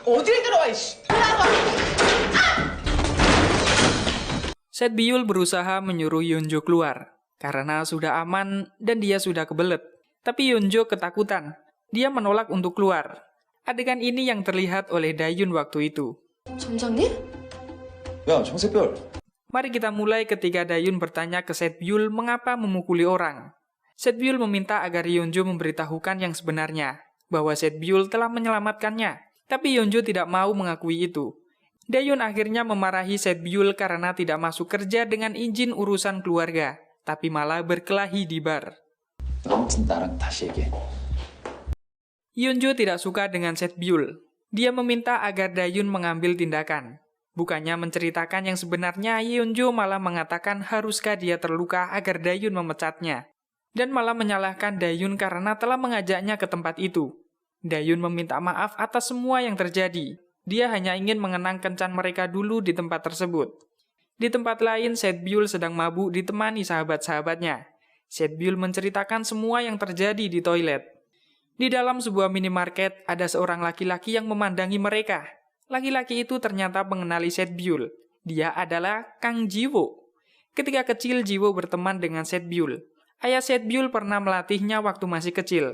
어딜 들어와, 이씨. Set Byul berusaha menyuruh Yeonjo keluar, karena sudah aman dan dia sudah kebelet. Tapi Yeonjo ketakutan, dia menolak untuk keluar. Adegan ini yang terlihat oleh Dayun waktu itu. 점장님? 야, 정색별. Mari kita mulai ketika Dayun bertanya ke Set Byul mengapa memukuli orang. Set Byul meminta agar Yeonjo memberitahukan yang sebenarnya, bahwa Set Byul telah menyelamatkannya. Tapi Yeonjo tidak mau mengakui itu. Dayun akhirnya memarahi Set Byul karena tidak masuk kerja dengan izin urusan keluarga, tapi malah berkelahi di bar. 아무튼 나랑 다시 얘기해. Yeonjo tidak suka dengan Set Byul. Dia meminta agar Dayun mengambil tindakan. Bukannya menceritakan yang sebenarnya, Yeonjo malah mengatakan haruskah dia terluka agar Dayun memecatnya. Dan malah menyalahkan Dayun karena telah mengajaknya ke tempat itu. Dayun meminta maaf atas semua yang terjadi. Dia hanya ingin mengenang kencan mereka dulu di tempat tersebut. Di tempat lain, Set Byul sedang mabuk ditemani sahabat-sahabatnya. Set Byul menceritakan semua yang terjadi di toilet. Di dalam sebuah minimarket, ada seorang laki-laki yang memandangi mereka. Laki-laki itu ternyata mengenali Set Byul. Dia adalah Kang Jiwo. Ketika kecil, Jiwo berteman dengan Set Byul. Ayah Set Byul pernah melatihnya waktu masih kecil.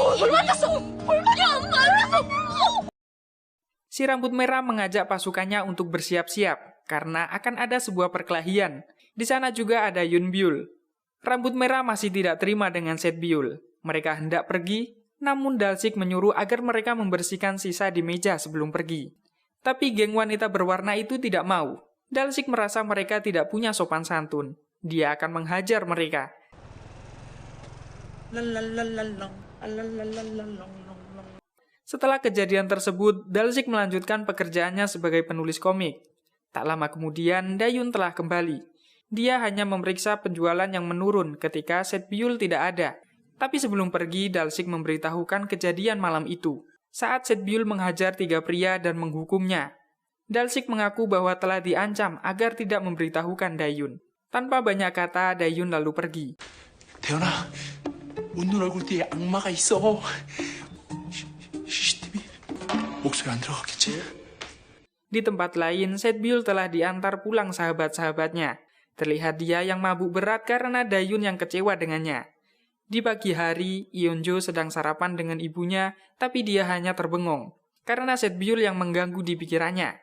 Si rambut merah mengajak pasukannya untuk bersiap-siap, karena akan ada sebuah perkelahian. Di sana juga ada Yun Byul. Rambut merah masih tidak terima dengan Set Byul. Mereka hendak pergi, namun Dalsik menyuruh agar mereka membersihkan sisa di meja sebelum pergi. Tapi geng wanita berwarna itu tidak mau. Dalsik merasa mereka tidak punya sopan santun. Dia akan menghajar mereka. Setelah kejadian tersebut, Dalsik melanjutkan pekerjaannya sebagai penulis komik. Tak lama kemudian, Dayun telah kembali. Dia hanya memeriksa penjualan yang menurun ketika Set Byul tidak ada. Tapi sebelum pergi, Dalsik memberitahukan kejadian malam itu. Saat Set Byul menghajar 3 pria dan menghukumnya. Dalsik mengaku bahwa telah diancam agar tidak memberitahukan Dayun. Tanpa banyak kata, Dayun lalu pergi. 대현아, 웃는 얼굴 뒤에 악마가 있어. CCTV 목소리 안 들어갔겠지? Di tempat lain, Set Byul telah diantar pulang sahabat-sahabatnya. Terlihat dia yang mabuk berat karena Dayun yang kecewa dengannya. Di pagi hari, Yeonjo sedang sarapan dengan ibunya, tapi dia hanya terbengong, karena Set Byul yang mengganggu di pikirannya.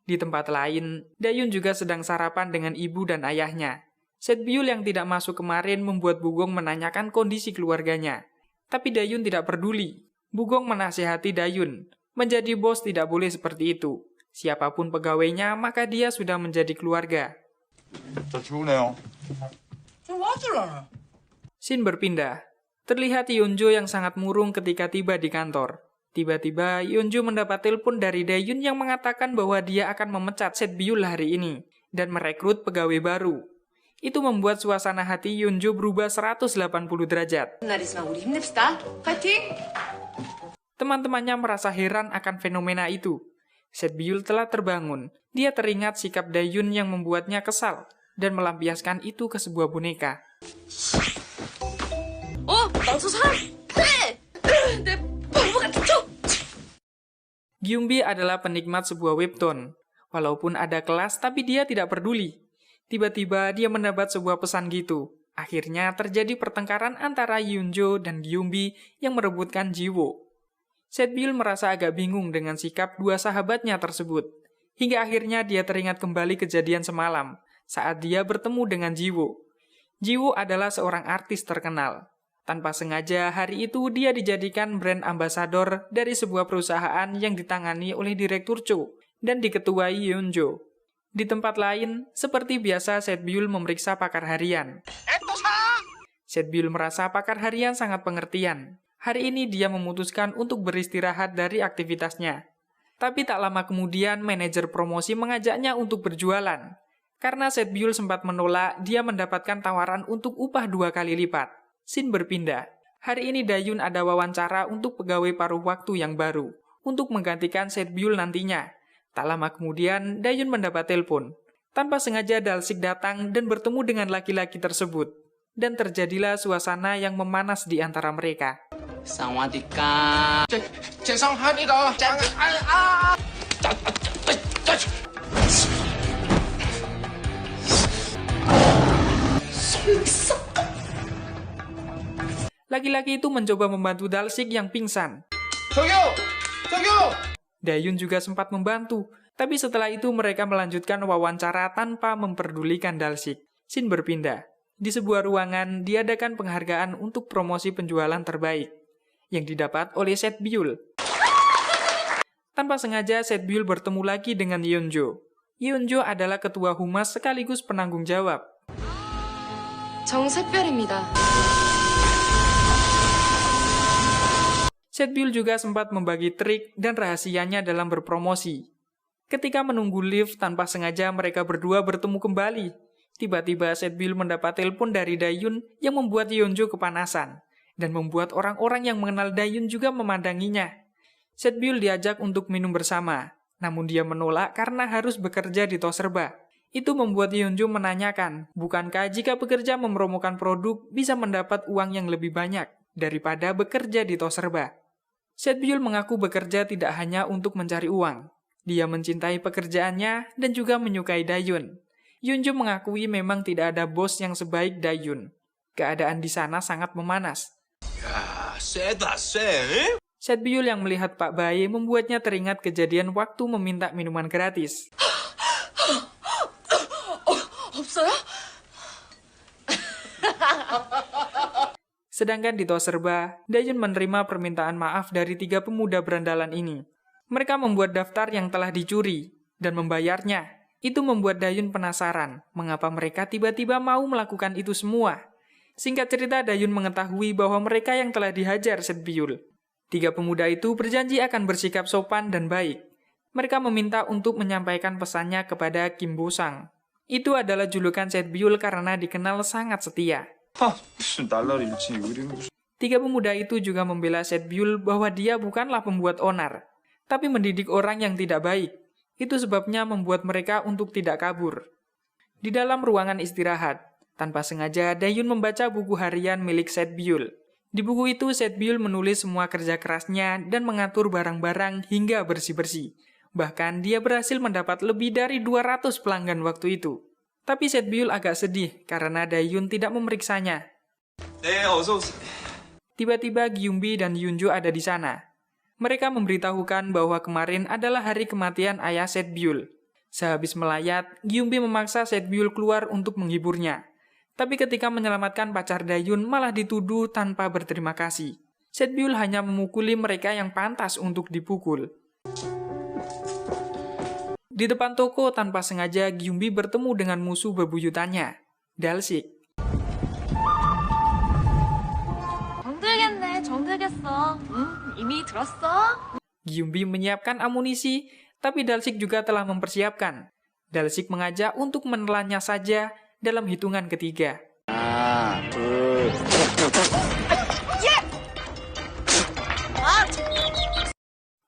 Di tempat lain, Dayun juga sedang sarapan dengan ibu dan ayahnya. Set Byul yang tidak masuk kemarin membuat Bugong menanyakan kondisi keluarganya. Tapi Dayun tidak peduli. Bugong menasihati Dayun, menjadi bos tidak boleh seperti itu. Siapapun pegawainya, maka dia sudah menjadi keluarga. 저 죽으네요. 좀 와줄라. Scene berpindah. Terlihat Yeonjo yang sangat murung ketika tiba di kantor. Tiba-tiba, Yeonjo mendapat telepon dari Dayun yang mengatakan bahwa dia akan memecat Set Byul hari ini dan merekrut pegawai baru. Itu membuat suasana hati Yeonjo berubah 180 derajat. 날이지만 우리 힘냅시다. 파이팅! Teman-temannya merasa heran akan fenomena itu. Set Byul telah terbangun. Dia teringat sikap Dayun yang membuatnya kesal dan melampiaskan itu ke sebuah boneka. 나저 사람! 내 바보 같은 척! Gyumbi adalah penikmat sebuah webtoon. Walaupun ada kelas, tapi dia tidak peduli. Tiba-tiba dia mendapat sebuah pesan gitu. Akhirnya terjadi pertengkaran antara Yeonjo dan Gyumbi yang merebutkan Jiwo. Set Byul merasa agak bingung dengan sikap dua sahabatnya tersebut. Hingga akhirnya dia teringat kembali kejadian semalam saat dia bertemu dengan Jiwo. Jiwo adalah seorang artis terkenal. Tanpa sengaja, hari itu dia dijadikan brand ambasador dari sebuah perusahaan yang ditangani oleh Direktur Cho dan diketuai Yeonjo. Di tempat lain, seperti biasa Set Byul memeriksa pakar harian. Set Byul merasa pakar harian sangat pengertian. Hari ini dia memutuskan untuk beristirahat dari aktivitasnya. Tapi tak lama kemudian, manajer promosi mengajaknya untuk berjualan. Karena Set Byul sempat menolak, dia mendapatkan tawaran untuk upah 2 kali lipat. Scene berpindah. Hari ini Dayun ada wawancara untuk pegawai paruh waktu yang baru, untuk menggantikan Set Byul nantinya. Tak lama kemudian, Dayun mendapat telepon. Tanpa sengaja Dalsik datang dan bertemu dengan laki-laki tersebut. Dan terjadilah suasana yang memanas di antara mereka. 쌍화디까 죄송합니다. Laki-laki itu mencoba membantu Dalsik yang pingsan. Dayun juga sempat membantu, tapi setelah itu mereka melanjutkan wawancara tanpa memperdulikan Dalsik. Scene berpindah. Di sebuah ruangan diadakan penghargaan untuk promosi penjualan terbaik yang didapat oleh Set Byul. Tanpa sengaja Set Byul bertemu lagi dengan Yeonjo. Yeonjo adalah ketua humas sekaligus penanggung jawab. 정샛별입니다. Set Byul juga sempat membagi trik dan rahasianya dalam berpromosi. Ketika menunggu lift, tanpa sengaja mereka berdua bertemu kembali. Tiba-tiba Set Byul mendapat telepon dari Dayun yang membuat Yeonjo kepanasan dan membuat orang-orang yang mengenal Dayun juga memandanginya. Set Byul diajak untuk minum bersama, namun dia menolak karena harus bekerja di Toserba. Itu membuat Yeonjo menanyakan, bukankah jika bekerja mempromokan produk bisa mendapat uang yang lebih banyak daripada bekerja di Toserba? Set Byul mengaku bekerja tidak hanya untuk mencari uang. Dia mencintai pekerjaannya dan juga menyukai Dayun. Yeonjo mengakui memang tidak ada bos yang sebaik Dayun. Keadaan di sana sangat memanas. 야, 세다, 쎄. Set Byul yang melihat Pak Bae membuatnya teringat kejadian waktu meminta minuman gratis. 없어요? Sedangkan di Toserba, Dayun menerima permintaan maaf dari 3 pemuda berandalan ini. Mereka membuat daftar yang telah dicuri dan membayarnya. Itu membuat Dayun penasaran mengapa mereka tiba-tiba mau melakukan itu semua. Singkat cerita, Dayun mengetahui bahwa mereka yang telah dihajar Set Byul. 3 pemuda itu berjanji akan bersikap sopan dan baik. Mereka meminta untuk menyampaikan pesannya kepada Kim Bo-sang. Itu adalah julukan Set Byul karena dikenal sangat setia. 무슨 날라리 일진이 의리는 무슨 3 pemuda itu juga membela Set Byul bahwa dia bukanlah pembuat onar, tapi mendidik orang yang tidak baik. Itu sebabnya membuat mereka untuk tidak kabur. Di dalam ruangan istirahat, tanpa sengaja Dayun membaca buku harian milik Set Byul. Di buku itu Set Byul menulis semua kerja kerasnya dan mengatur barang-barang hingga bersih-bersih. Bahkan dia berhasil mendapat lebih dari 200 pelanggan waktu itu. Tapi Set Byul agak sedih karena Dayun tidak memeriksanya. 네, 어서 오세요. Tiba-tiba Gyumbi dan Yunjo ada di sana. Mereka memberitahukan bahwa kemarin adalah hari kematian ayah Set Byul. Sehabis melayat, Gyumbi memaksa Set Byul keluar untuk menghiburnya. Tapi ketika menyelamatkan pacar Dayun malah dituduh tanpa berterima kasih. Set Byul hanya memukuli mereka yang pantas untuk dipukul. Di depan toko, tanpa sengaja Gyumbi bertemu dengan musuh bebuyutannya, Dalsik. 정들겠어. 이미 들었어? Gyumbi menyiapkan amunisi, tapi Dalsik juga telah mempersiapkan. Dalsik mengajak untuk menelannya saja dalam hitungan ketiga.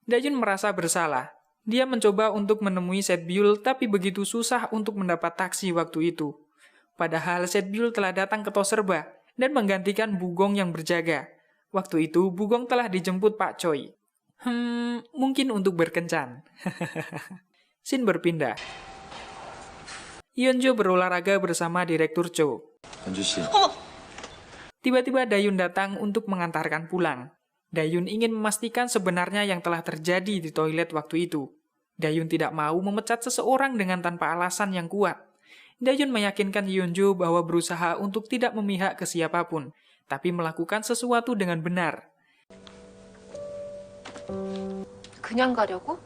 Dayun merasa bersalah. Dia mencoba untuk menemui Set Byul, tapi begitu susah untuk mendapat taksi waktu itu. Padahal Set Byul telah datang ke Toserba dan menggantikan Bugong yang berjaga. Waktu itu Bugong telah dijemput Pak Choi. Mungkin untuk berkencan. Scene berpindah. Yeonjo berolahraga bersama Direktur Cho. 연주 씨, Tiba-tiba Dayun datang untuk mengantarkan pulang. Dayun ingin memastikan sebenarnya yang telah terjadi di toilet waktu itu. Dayun tidak mau memecat seseorang dengan tanpa alasan yang kuat. Dayun meyakinkan Yeonjo bahwa berusaha untuk tidak memihak ke siapapun, tapi melakukan sesuatu dengan benar. 그냥 가려고?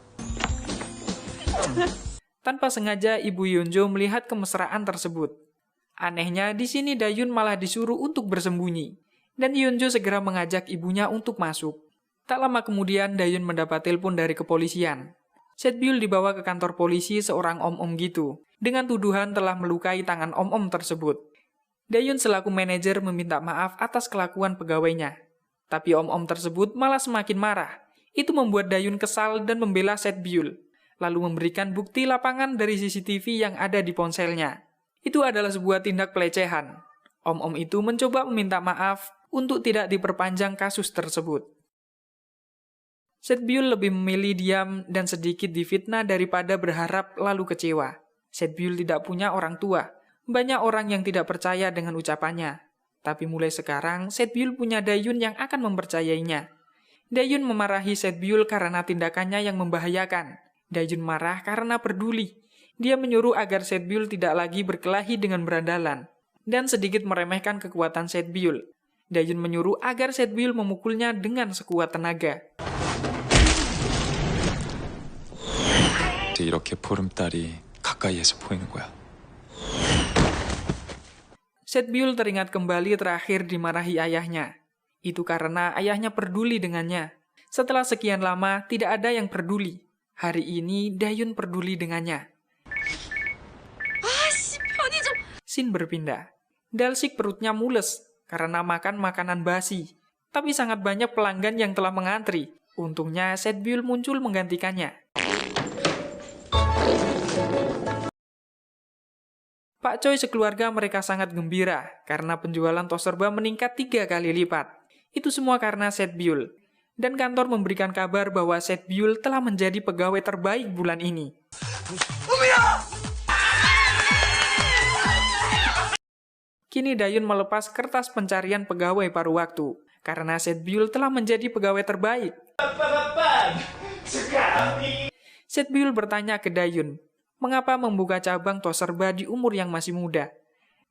Tanpa sengaja Ibu Yeonjo melihat kemesraan tersebut. Anehnya, di sini Dayun malah disuruh untuk bersembunyi, dan Yeonjo segera mengajak ibunya untuk masuk. Tak lama kemudian, Dayun mendapat telepon dari kepolisian. Set Byul dibawa ke kantor polisi seorang om-om gitu, dengan tuduhan telah melukai tangan om-om tersebut. Dayun selaku manajer meminta maaf atas kelakuan pegawainya. Tapi om-om tersebut malah semakin marah. Itu membuat Dayun kesal dan membela Set Byul, lalu memberikan bukti lapangan dari CCTV yang ada di ponselnya. Itu adalah sebuah tindak pelecehan. Om-om itu mencoba meminta maaf untuk tidak diperpanjang kasus tersebut. Setbyul lebih memilih diam dan sedikit difitnah daripada berharap lalu kecewa. Setbyul tidak punya orang tua. Banyak orang yang tidak percaya dengan ucapannya. Tapi mulai sekarang, Setbyul punya Dayun yang akan mempercayainya. Dayun memarahi Setbyul karena tindakannya yang membahayakan. Dayun marah karena peduli. Dia menyuruh agar Setbyul tidak lagi berkelahi dengan berandalan. Dan sedikit meremehkan kekuatan Setbyul. Dayun menyuruh agar Setbyul memukulnya dengan sekuat tenaga. 이렇게 보름달이 가까이에서 보이는 거야. Setbyul teringat kembali terakhir dimarahi ayahnya. Itu karena ayahnya peduli dengannya. Setelah sekian lama, tidak ada yang peduli. Hari ini, Dayun peduli dengannya. 아씨, 편의점. Scene berpindah. Dalsik perutnya mules karena makan makanan basi. Tapi sangat banyak pelanggan yang telah mengantri. Untungnya, Setbyul muncul menggantikannya. Pak Choi sekeluarga mereka sangat gembira karena penjualan tos serba meningkat 3 kali lipat. Itu semua karena Setbyul. Dan kantor memberikan kabar bahwa Setbyul telah menjadi pegawai terbaik bulan ini. Kini Dayun melepas kertas pencarian pegawai paruh waktu karena Setbyul telah menjadi pegawai terbaik. Setbyul bertanya ke Dayun, mengapa membuka cabang tos serba di umur yang masih muda?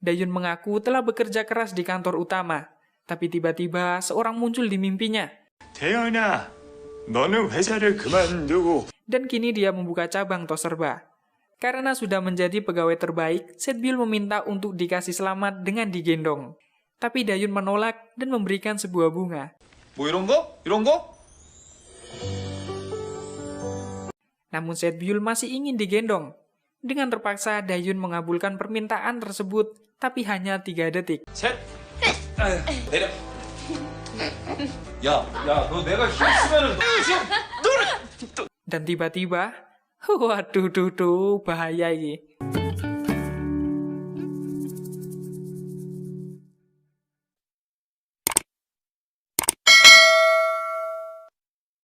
Dayun mengaku telah bekerja keras di kantor utama, tapi tiba-tiba seorang muncul di mimpinya. 대현아, 너는 회사를 그만두고. Dan kini dia membuka cabang tos serba. Karena sudah menjadi pegawai terbaik, Setbyul meminta untuk dikasih selamat dengan digendong. Tapi Dayun menolak dan memberikan sebuah bunga. 뭐 이런 거? 이런 거? Namun Setbyul masih ingin digendong. Dengan terpaksa, Dayun mengabulkan permintaan tersebut, tapi hanya 3 detik. 셋. 내려. 야, 너 내가 힘쓰면은 Dan tiba-tiba, waduh, bahaya ini.